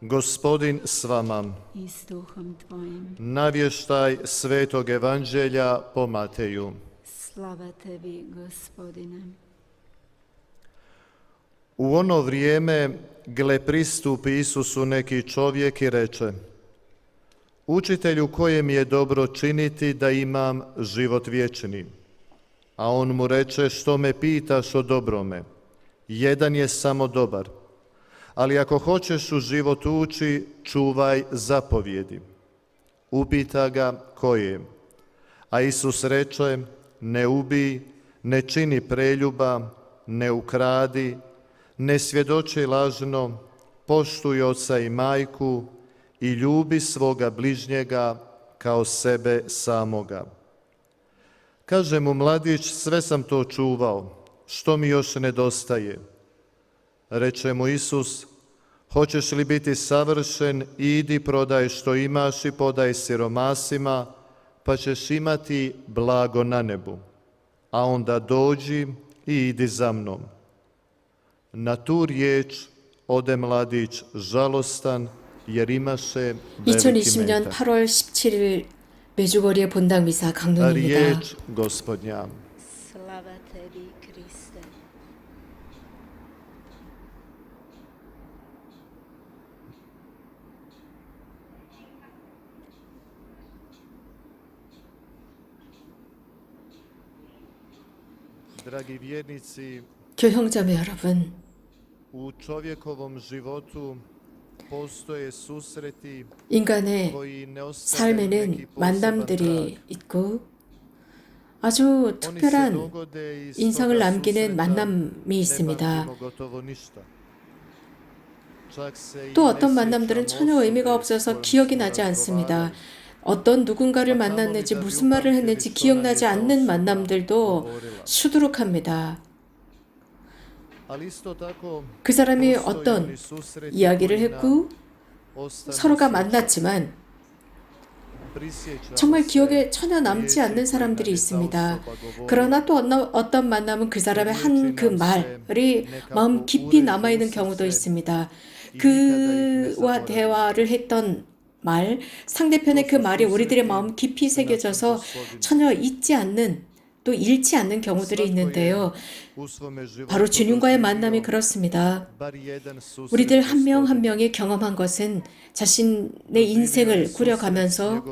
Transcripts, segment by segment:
Gospodin s vama. I s duhom tvojim. Navještaj Svetog Evanđelja po Mateju. Slava tebi, Gospodine. U ono vrijeme, gle, pristupi Isusu neki čovjek i reče: Učitelju, koje mi je dobro činiti da imam život vječni? A on mu reče: Što me pitaš o dobrome? Jedan je samo dobar. Ali ako hoćeš u život ući, čuvaj zapovjedi. Upita ga: koje? A Isus reče: ne ubij, ne čini preljuba, ne ukradi, ne svjedoči lažno, poštuj oca i majku i ljubi svoga bližnjega kao sebe samoga. Kaže mu mladić: sve sam to čuvao, što mi još nedostaje? Reče mu Isus: hoćeš li biti savršen, idi prodaj što imaš i podaj siromasima, pa ćeš imati blago na nebu. A onda dođi i idi za mnom. Na tu riječ ode mladić žalostan, jer imaše veliki 2020년 metak. 8월 17일 메주거리의 본당 미사 강론입니다. Riječ Gospodnja. Slava tebi, Kriste. Dragi vjernici, 교형자매 여러분, u čovjekovom životu postoje susreti 인간의 koji ne ostavljaju neki 삶에는 poseban trag. 만남들이 있고 아주 Oni se 특별한 dogode i iz 인상을 toga 남기는 susreta 만남이 ne 있습니다. pamtimo gotovo ništa. Čak se i 또 ne 어떤 만남들은 sjećamo 전혀 osobe 의미가 s 없어서 kojom 기억이 smo 나지 않습니다. razgovarali. 어떤 누군가를 만났는지 무슨 말을 했는지 기억나지 않는 만남들도 수두룩합니다. Ali isto tako 그 사람이 postoje 어떤 oni susreti 이야기를 koji nam 했고 ostanu 서로가 sjećani. 만났지만 Prisjećamo 정말 se 기억에 전혀 남지 riječi 않는 koje 사람들이 nam je ta 있습니다. osoba govorila. 그러나 또 어떤 만남은 그 사람의 한 그 말이 마음 깊이 남아있는 경우도 있습니다. 그와 대화를 했던 말, 상대편의 그 말이 우리들의 마음 깊이 새겨져서 전혀 잊지 않는, 또 잃지 않는 경우들이 있는데요. 바로 주님과의 만남이 그렇습니다. 우리들 한 명 한 명이 경험한 것은 자신의 인생을 꾸려가면서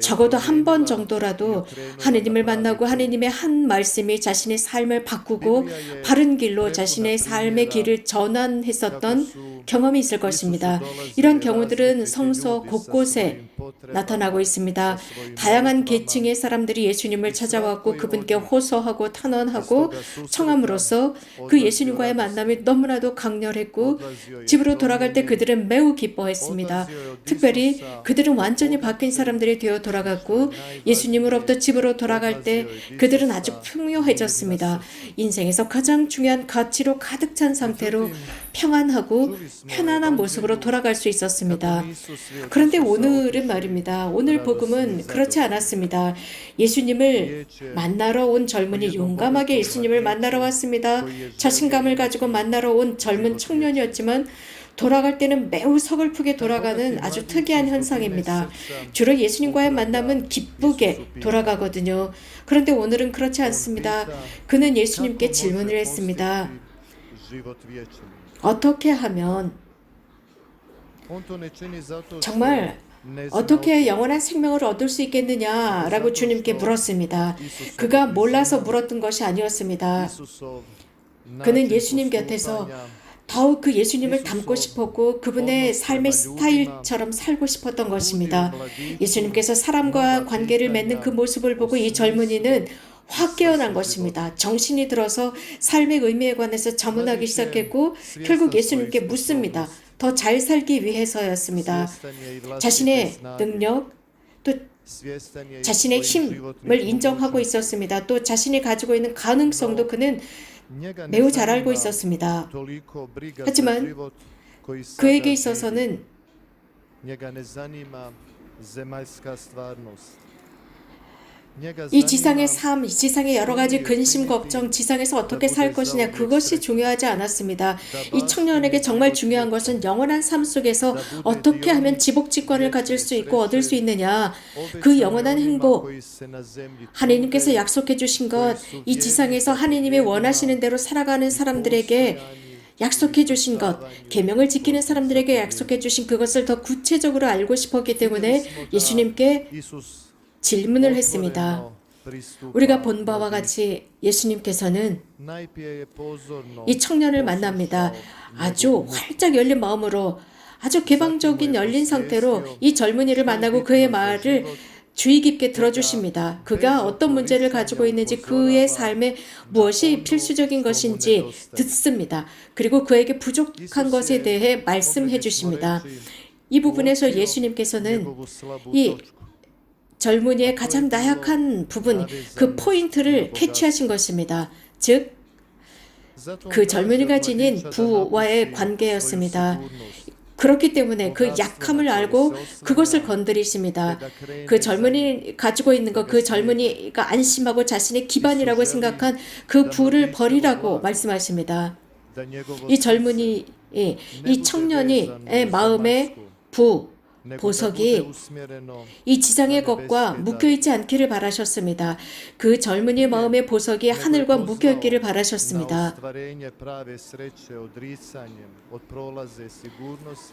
적어도 한 번 정도라도 하느님을 만나고 하느님의 한 말씀이 자신의 삶을 바꾸고 바른 길로 자신의 삶의 길을 전환했었던 경험이 있을 것입니다. 이런 경우들은 성서 곳곳에 나타나고 있습니다. 다양한 계층의 사람들이 예수님을 찾아왔고 그분께 호소하고 탄원하고 청함으로써 그 예수님과의 만남이 너무나도 강렬했고 집으로 돌아갈 때 그들은 매우 기뻐했습니다. 특별히 그들은 완전히 바뀐 사람들이 되어 돌아갔고 예수님으로부터 집으로 돌아갈 때 그들은 아주 풍요해졌습니다. 인생에서 가장 중요한 가치로 가득 찬 상태로 평안하고 편안한 모습으로 돌아갈 수 있었습니다. 그런데 오늘은 말입니다. 오늘 복음은 그렇지 않았습니다. 예수님을 만나러 온 젊은이 용감하게 예수님을 만나러 왔습니다. 자신감을 가지고 만나러 온 젊은 청년이었지만 돌아갈 때는 매우 서글프게 돌아가는 아주 특이한 현상입니다. 주로 예수님과의 만남은 기쁘게 돌아가거든요. 그런데 오늘은 그렇지 않습니다. 그는 예수님께 질문을 했습니다. 어떻게 하면 정말 어떻게 영원한 생명을 얻을 수 있겠느냐라고 주님께 물었습니다. 그가 몰라서 물었던 것이 아니었습니다. 그는 예수님 곁에서 더욱 그 예수님을 닮고 싶었고 그분의 삶의 스타일처럼 살고 싶었던 것입니다. 예수님께서 사람과 관계를 맺는 그 모습을 보고 이 젊은이는 확 깨어난 것입니다. 정신이 들어서 삶의 의미에 관해서 자문하기 시작했고 결국 예수님께 묻습니다. 더 잘 살기 위해서였습니다. 자신의 능력, 또 자신의 힘을 인정하고 있었습니다. 또 자신이 가지고 있는 가능성도 그는 매우 잘 알고 있었습니다. 하지만 그에게 있어서는 이 지상의 삶, 이 지상의 여러 가지 근심, 걱정, 지상에서 어떻게 살 것이냐, 그것이 중요하지 않았습니다. 이 청년에게 정말 중요한 것은 영원한 삶 속에서 어떻게 하면 지복직관을 가질 수 있고 얻을 수 있느냐, 그 영원한 행복, 하나님께서 약속해 주신 것, 이 지상에서 하나님이 원하시는 대로 살아가는 사람들에게 약속해 주신 것, 계명을 지키는 사람들에게 약속해 주신 그것을 더 구체적으로 알고 싶었기 때문에 예수님께 질문을 했습니다. 우리가 본 바와 같이 예수님께서는 이 청년을 만납니다. 아주 활짝 열린 마음으로, 아주 개방적인 열린 상태로 이 젊은이를 만나고 그의 말을 주의 깊게 들어주십니다. 그가 어떤 문제를 가지고 있는지, 그의 삶에 무엇이 필수적인 것인지 듣습니다. 그리고 그에게 부족한 것에 대해 말씀해 주십니다. 이 부분에서 예수님께서는 이 젊은이의 가장 나약한 부분, 그 포인트를 캐치하신 것입니다. 즉, 그 젊은이가 지닌 부와의 관계였습니다. 그렇기 때문에 그 약함을 알고 그것을 건드리십니다. 그 젊은이 가지고 있는 것, 그 젊은이가 안심하고 자신의 기반이라고 생각한 그 부를 버리라고 말씀하십니다. 이 젊은이, 이 청년의 마음의 부, 보석이 이 지상의 것과 묶여있지 않기를 바라셨습니다. 그 젊은이의 마음의 보석이 하늘과 묶여있기를 바라셨습니다.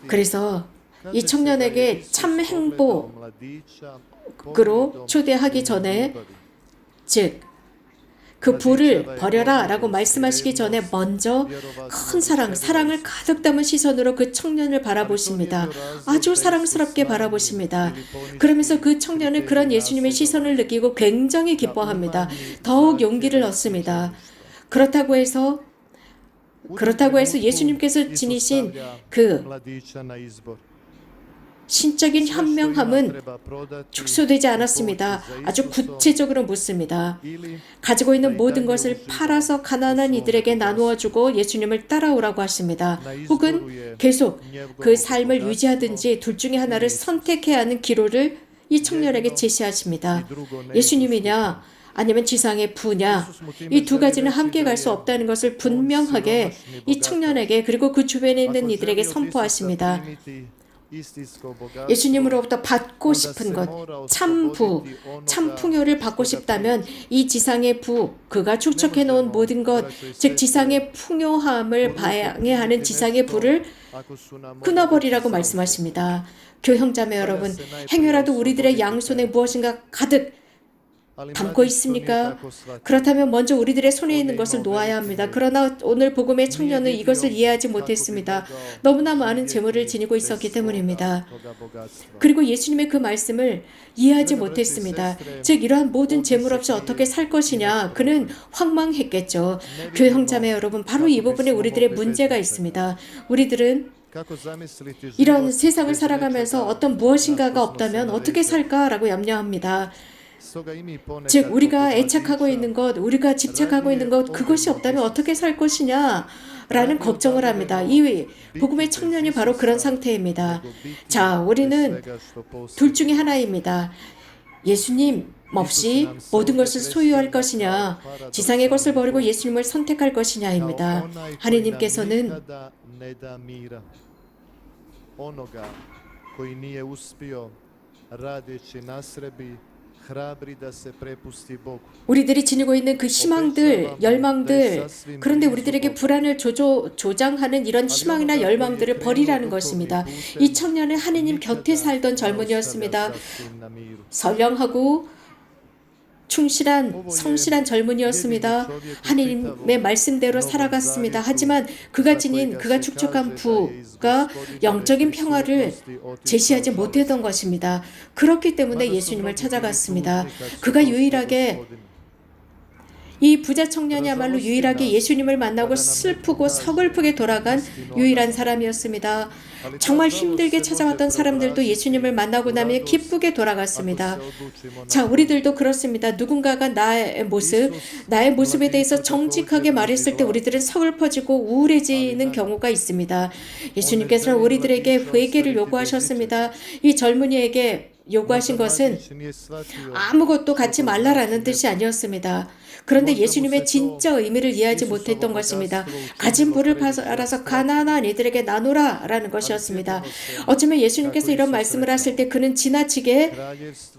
그래서 이 청년에게 참 행복으로 초대하기 전에, 즉 그 부를 버려라 라고 말씀하시기 전에 먼저 큰 사랑을 가득 담은 시선으로 그 청년을 바라보십니다. 아주 사랑스럽게 바라보십니다. 그러면서 그 청년은 그런 예수님의 시선을 느끼고 굉장히 기뻐합니다. 더욱 용기를 얻습니다. 그렇다고 해서 예수님께서 지니신 그 신적인 현명함은 축소되지 않았습니다. 아주 구체적으로 묻습니다. 가지고 있는 모든 것을 팔아서 가난한 이들에게 나누어 주고 예수님을 따라오라고 하십니다. 혹은 계속 그 삶을 유지하든지 둘 중에 하나를 선택해야 하는 기로를 이 청년에게 제시하십니다. 예수님이냐 아니면 지상의 부냐, 이 두 가지는 함께 갈 수 없다는 것을 분명하게 이 청년에게, 그리고 그 주변에 있는 이들에게 선포하십니다. 예수님으로부터 받고 싶은 것, 참 부, 참 풍요를 받고 싶다면 이 지상의 부, 그가 축적해 놓은 모든 것, 즉 지상의 풍요함을 방해하는 지상의 부를 끊어버리라고 말씀하십니다. 교형자매 여러분, 행여라도 우리들의 양손에 무엇인가 가득 담고 있습니까? 그렇다면 먼저 우리들의 손에 있는 것을 놓아야 합니다. 그러나 오늘 복음의 청년은 이것을 이해하지 못했습니다. 너무나 많은 재물을 지니고 있었기 때문입니다. 그리고 예수님의 그 말씀을 이해하지 못했습니다. 즉 이러한 모든 재물 없이 어떻게 살 것이냐, 그는 황망했겠죠. 교회 형제자매 여러분, 바로 이 부분에 우리들의 문제가 있습니다. 우리들은 이런 세상을 살아가면서 어떤 무엇인가가 없다면 어떻게 살까라고 염려합니다. 즉 우리가 애착하고 있는 것, 우리가 집착하고 있는 것, 그것이 없다면 어떻게 살 것이냐 라는 걱정을 합니다. 이 복음의 청년이 바로 그런 상태입니다. 자, 우리는 둘 중에 하나입니다. 예수님 없이 모든 것을 소유할 것이냐, 지상의 것을 버리고 예수님을 선택할 것이냐입니다. 하느님께서는 우리들이 지니고 있는 그 희망들, 열망들, 그런데 우리들에게 불안을 조장하는 이런 희망이나 열망들을 버리라는 것입니다. 이 청년은 하느님 곁에 살던 젊은이였습니다. 선량하고 충실한, 성실한 젊은이였습니다. 하나님의 말씀대로 살아갔습니다. 하지만 그가 축적한 부가 영적인 평화를 제시하지 못했던 것입니다. 그렇기 때문에 예수님을 찾아갔습니다. 그가 유일하게, 이 부자 청년이야말로 유일하게 예수님을 만나고 슬프고 서글프게 돌아간 유일한 사람이었습니다. 정말 힘들게 찾아왔던 사람들도 예수님을 만나고 나면 기쁘게 돌아갔습니다. 자, 우리들도 그렇습니다. 누군가가 나의 모습에 대해서 정직하게 말했을 때 우리들은 서글퍼지고 우울해지는 경우가 있습니다. 예수님께서는 우리들에게 회개를 요구하셨습니다. 이 젊은이에게 요구하신 것은 아무것도 갖지 말라라는 뜻이 아니었습니다. 그런데 예수님의 진짜 의미를 이해하지 못했던 것입니다. 가진 부를 팔아서 가난한 이들에게 나누라라는 것이었습니다. 어쩌면 예수님께서 이런 말씀을 하실 때 그는 지나치게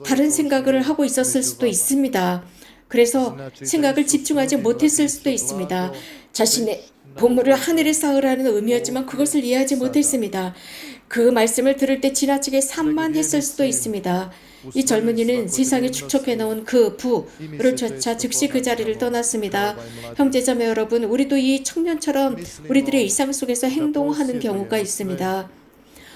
다른 생각을 하고 있었을 수도 있습니다. 그래서 생각을 집중하지 못했을 수도 있습니다. 자신의 보물을 하늘에 쌓으라는 의미였지만 그것을 이해하지 못했습니다. 그 말씀을 들을 때 지나치게 산만했을 수도 있습니다. 이 젊은이는 세상에 축적해놓은 그 부를 쫓아 즉시 그 자리를 떠났습니다. 형제자매 여러분, 우리도 이 청년처럼 우리들의 일상 속에서 행동하는 경우가 있습니다.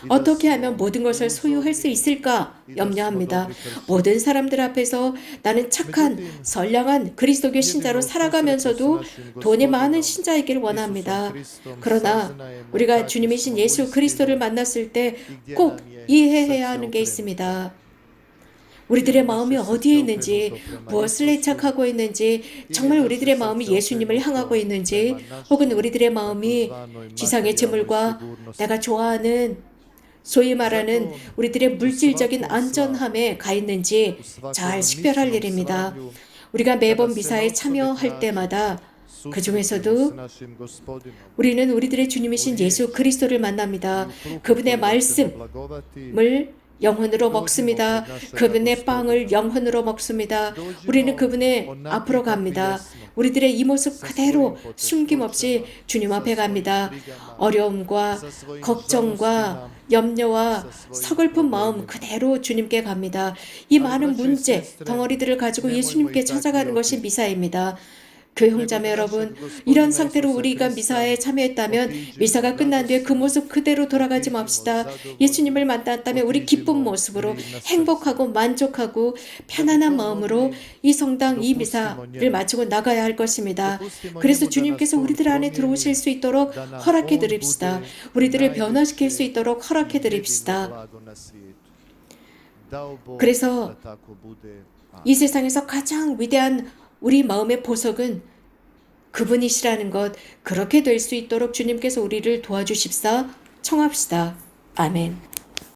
어떻게 하면 모든 것을 소유할 수 있을까 염려합니다. 모든 사람들 앞에서 나는 착한, 선량한 그리스도교 신자로 살아가면서도 돈이 많은 신자이길 원합니다. 그러나 우리가 주님이신 예수 그리스도를 만났을 때 꼭 이해해야 하는 게 있습니다. 우리들의 마음이 어디에 있는지, 무엇을 애착하고 있는지, 정말 우리들의 마음이 예수님을 향하고 있는지, 혹은 우리들의 마음이 지상의 재물과 내가 좋아하는 소위 말하는 우리들의 물질적인 안전함에 가 있는지 잘 식별할 일입니다. 우리가 매번 미사에 참여할 때마다 그 중에서도 우리는 우리들의 주님이신 예수 그리스도를 만납니다. 그분의 말씀을 영혼으로 먹습니다. 그분의 빵을 영혼으로 먹습니다. 우리는 그분의 앞으로 갑니다. 우리들의 이 모습 그대로 숨김없이 주님 앞에 갑니다. 어려움과 걱정과 염려와 서글픈 마음 그대로 주님께 갑니다. 이 많은 문제, 덩어리들을 가지고 예수님께 찾아가는 것이 미사입니다. 교형자매 여러분, 이런 상태로 우리가 미사에 참여했다면 미사가 끝난 뒤에 그 모습 그대로 돌아가지 맙시다. 예수님을 만났다면 우리 기쁜 모습으로 행복하고 만족하고 편안한 마음으로 이 성당 이 미사를 마치고 나가야 할 것입니다. 그래서 주님께서 우리들 안에 들어오실 수 있도록 허락해 드립시다. 우리들을 변화시킬 수 있도록 허락해 드립시다. 그래서 이 세상에서 가장 위대한 우리 마음의 보석은 그분이시라는 것, 그렇게 될 수 있도록 주님께서 우리를 도와주십사 청합시다. 아멘.